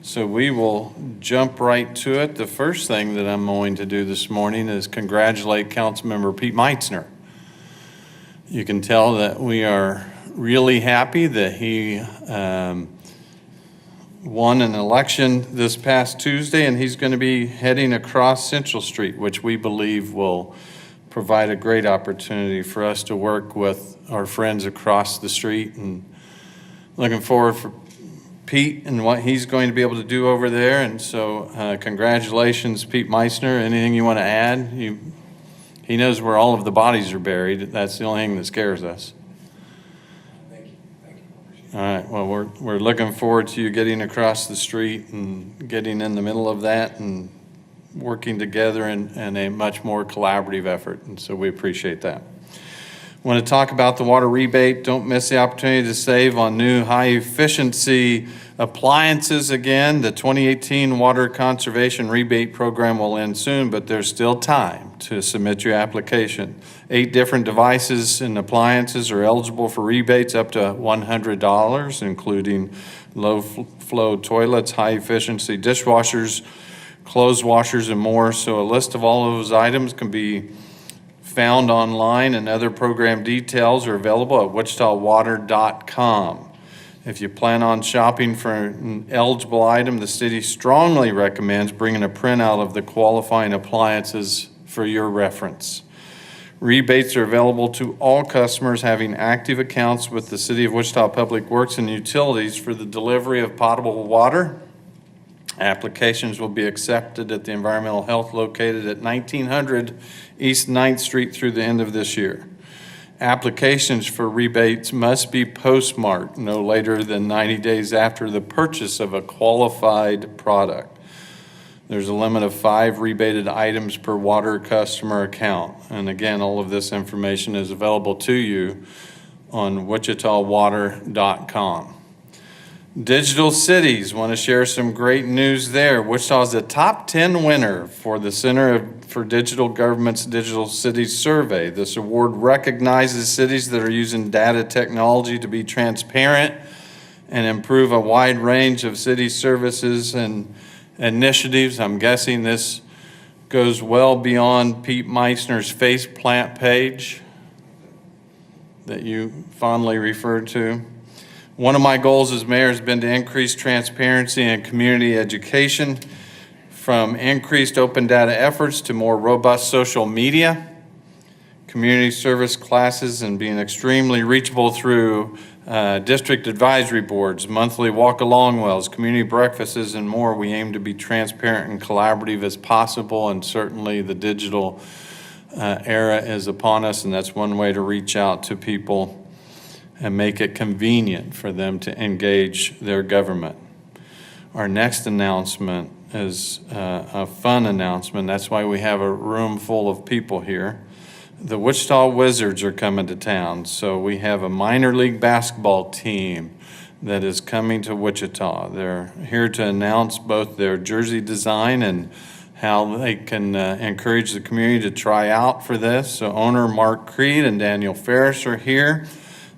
So we will jump right to it. The first thing that I'm going to do this morning is congratulate Councilmember Pete Meitzner. You can tell that we are really happy that he won an election this past Tuesday, and he's going to be heading across Central Street, which we believe will provide a great opportunity for us to work with our friends across the street, and looking forward for Pete and what he's going to be able to do over there. And so congratulations, Pete Meitzner. Anything you want to add? He knows where all of the bodies are buried. That's the only thing that scares us. Thank you. All right, well, we're looking forward to you getting across the street and getting in the middle of that and working together in a much more collaborative effort, and so we appreciate that. Want to talk about the water rebate. Don't miss the opportunity to save on new high-efficiency appliances again. The 2018 Water Conservation Rebate Program will end soon, but there's still time to submit your application. 8 different devices and appliances are eligible for rebates up to $100, including low-flow toilets, high-efficiency dishwashers, clothes washers, and more. So a list of all of those items can be found online, and other program details are available at wichitawater.com. If you plan on shopping for an eligible item, the city strongly recommends bringing a printout of the qualifying appliances for your reference. Rebates are available to all customers having active accounts with the City of Wichita Public Works and Utilities for the delivery of potable water. Applications will be accepted at the Environmental Health located at 1900 East 9th Street through the end of this year. Applications for rebates must be postmarked no later than 90 days after the purchase of a qualified product. There's a limit of 5 rebated items per water customer account. And again, all of this information is available to you on wichitawater.com. Digital Cities, want to share some great news there. Wichita is the top 10 winner for the Center for Digital Government's Digital Cities Survey. This award recognizes cities that are using data technology to be transparent and improve a wide range of city services and initiatives. I'm guessing this goes well beyond Pete Meitzner's face plant page that you fondly referred to. One of my goals as mayor has been to increase transparency and community education, from increased open data efforts to more robust social media, community service classes, and being extremely reachable through district advisory boards, monthly walk-along wells, community breakfasts, and more. We aim to be transparent and collaborative as possible, and certainly the digital era is upon us, and that's one way to reach out to people and make it convenient for them to engage their government. Our next announcement is a fun announcement. That's why we have a room full of people here. The Wichita Wizards are coming to town, so we have a minor league basketball team that is coming to Wichita. They're here to announce both their jersey design and how they can encourage the community to try out for this. So owner Mark Creed and Daniel Ferris are here.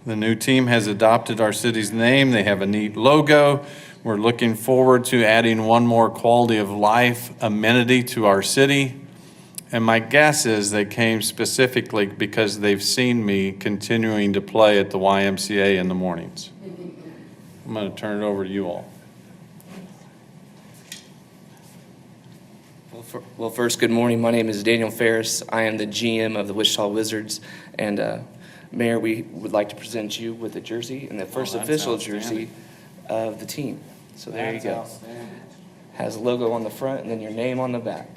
The new team has adopted our city's name. They have a neat logo. We're looking forward to adding one more quality of life amenity to our city. And my guess is they came specifically because they've seen me continuing to play at the YMCA in the mornings. I'm going to turn it over to you all. Well, first, good morning. My name is Daniel Ferris. I am the GM of the Wichita Wizards. And Mayor, we would like to present you with a jersey and the first official jersey of the team. So there you go. Has a logo on the front and then your name on the back.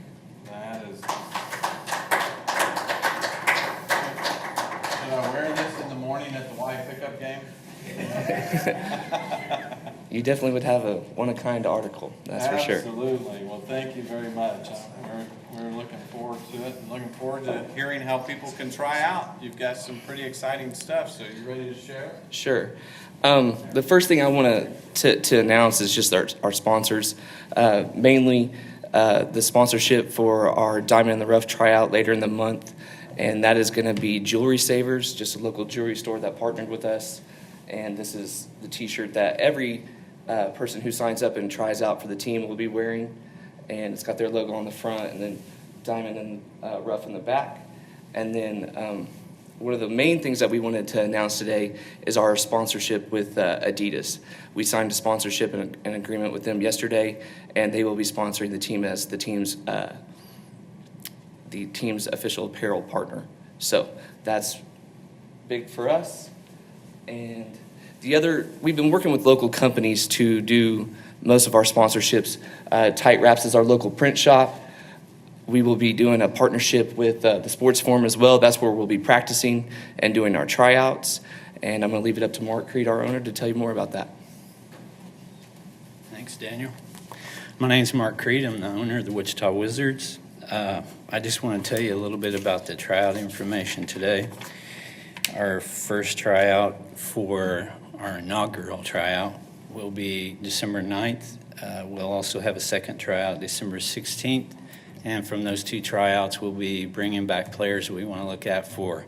That is. Should I wear this in the morning at the Y pickup game? You definitely would have a one-of-a-kind article, that's for sure. Absolutely. Well, thank you very much. We're looking forward to it and looking forward to hearing how people can try out. You've got some pretty exciting stuff, so you ready to share? Sure. The first thing I want to announce is just our sponsors, mainly the sponsorship for our Diamond in the Rough tryout later in the month, and that is going to be Jewelry Savers, just a local jewelry store that partnered with us. And this is the t-shirt that every person who signs up and tries out for the team will be wearing. And it's got their logo on the front and then diamond and rough in the back. And then one of the main things that we wanted to announce today is our sponsorship with Adidas. We signed a sponsorship and an agreement with them yesterday, and they will be sponsoring the team as the team's official apparel partner. So that's big for us. And we've been working with local companies to do most of our sponsorships. Tight Wraps is our local print shop. We will be doing a partnership with the Sports Forum as well. That's where we'll be practicing and doing our tryouts. And I'm going to leave it up to Mark Creed, our owner, to tell you more about that. Thanks, Daniel. My name's Mark Creed. I'm the owner of the Wichita Wizards. I just want to tell you a little bit about the tryout information today. Our first tryout for our inaugural tryout will be December 9th. We'll also have a second tryout December 16th. And from those two tryouts, we'll be bringing back players we want to look at for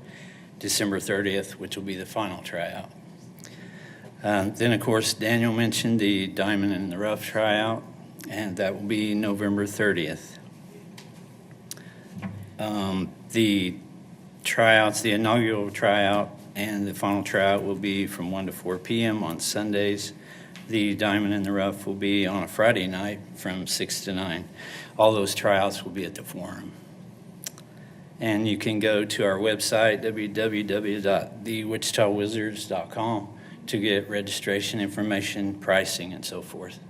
December 30th, which will be the final tryout. Then, of course, Daniel mentioned the Diamond in the Rough tryout, and that will be November 30th. The tryouts, the inaugural tryout and the final tryout will be from 1 to 4 p.m. on Sundays. The Diamond in the Rough will be on a Friday night from 6 to 9. All those tryouts will be at the Forum. And you can go to our website, www.thewichitawizards.com, to get registration information, pricing, and so forth.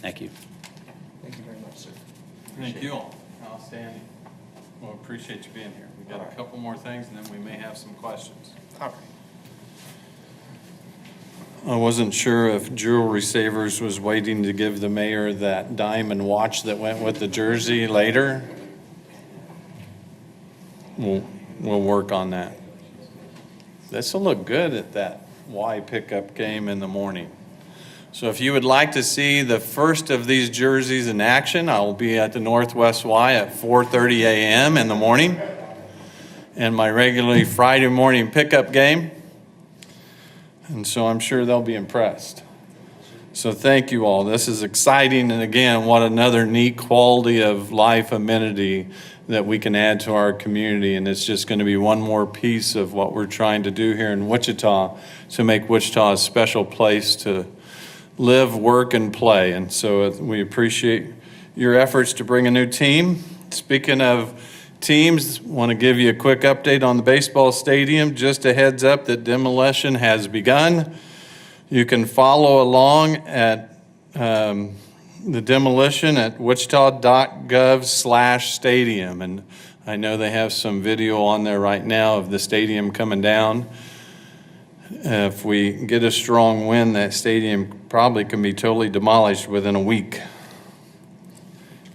Thank you. Thank you very much, sir. Thank you all. Outstanding. Well, appreciate you being here. We got a couple more things, and then we may have some questions. All right. I wasn't sure if Jewelry Savers was waiting to give the mayor that diamond watch that went with the jersey later. We'll work on that. This will look good at that Y pickup game in the morning. So if you would like to see the first of these jerseys in action, I will be at the Northwest Y at 4:30 a.m. in the morning. And my regularly Friday morning pickup game. And so I'm sure they'll be impressed. So thank you all. This is exciting. And again, what another neat quality of life amenity that we can add to our community. And it's just going to be one more piece of what we're trying to do here in Wichita to make Wichita a special place to live, work, and play. And so we appreciate your efforts to bring a new team. Speaking of teams, want to give you a quick update on the baseball stadium. Just a heads up that demolition has begun. You can follow along at the demolition at wichita.gov/stadium. And I know they have some video on there right now of the stadium coming down. If we get a strong wind, that stadium probably can be totally demolished within a week.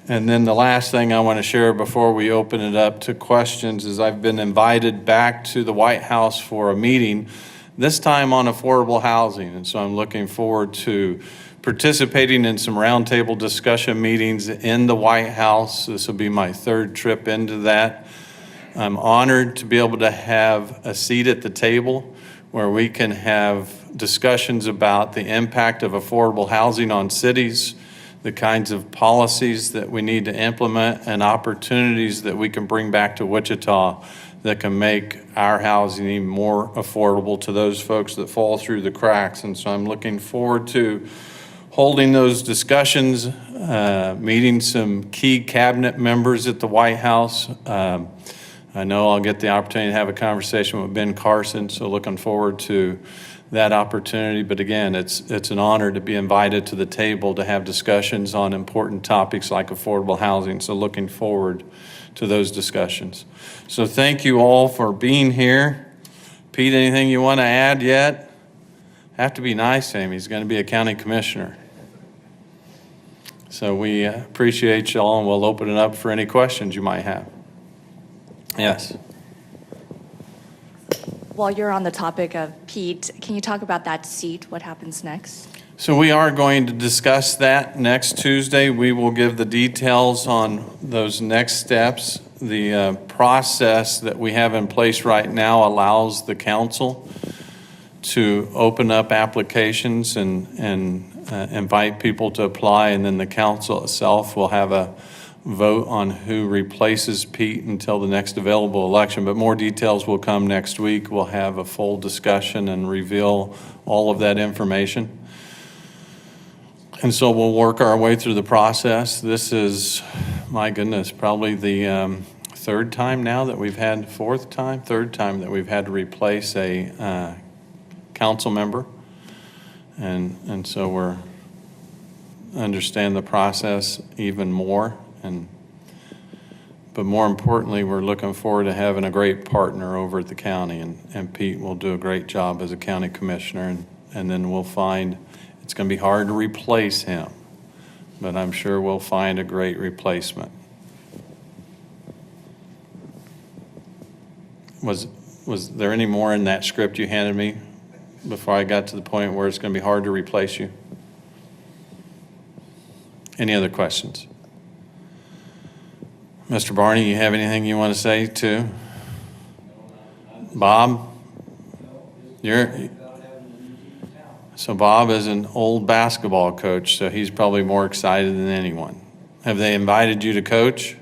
And then the last thing I want to share before we open it up to questions is I've been invited back to the White House for a meeting, this time on affordable housing. And so I'm looking forward to participating in some roundtable discussion meetings in the White House. This will be my third trip into that. I'm honored to be able to have a seat at the table where we can have discussions about the impact of affordable housing on cities, the kinds of policies that we need to implement, and opportunities that we can bring back to Wichita that can make our housing even more affordable to those folks that fall through the cracks. And so I'm looking forward to holding those discussions, meeting some key cabinet members at the White House. I know I'll get the opportunity to have a conversation with Ben Carson, so looking forward to that opportunity. But again, it's an honor to be invited to the table to have discussions on important topics like affordable housing. So looking forward to those discussions. So thank you all for being here. Pete, anything you want to add yet? Have to be nice to him. He's going to be a county commissioner. So we appreciate you all, and we'll open it up for any questions you might have. Yes. While you're on the topic of Pete, can you talk about that seat? What happens next? So we are going to discuss that next Tuesday. We will give the details on those next steps. The process that we have in place right now allows the council to open up applications and invite people to apply, and then the council itself will have a vote on who replaces Pete until the next available election. But more details will come next week. We'll have a full discussion and reveal all of that information. And so we'll work our way through the process. This is, my goodness, probably the third time that we've had to replace a council member. And so we're understand the process even more. But more importantly, we're looking forward to having a great partner over at the county, and Pete will do a great job as a county commissioner, and then we'll find, it's going to be hard to replace him, but I'm sure we'll find a great replacement. Was there any more in that script you handed me before I got to the point where it's going to be hard to replace you? Any other questions? Mr. Barney, you have anything you want to say too? Bob? So Bob is an old basketball coach, so he's probably more excited than anyone. Have they invited you to coach?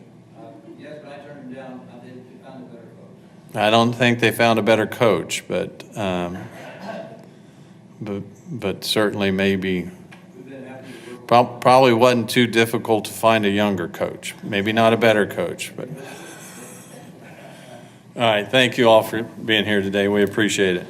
Yes, but I turned him down. I did find a better coach. I don't think they found a better coach, but certainly maybe. Probably wasn't too difficult to find a younger coach. Maybe not a better coach, but. All right, thank you all for being here today. We appreciate it.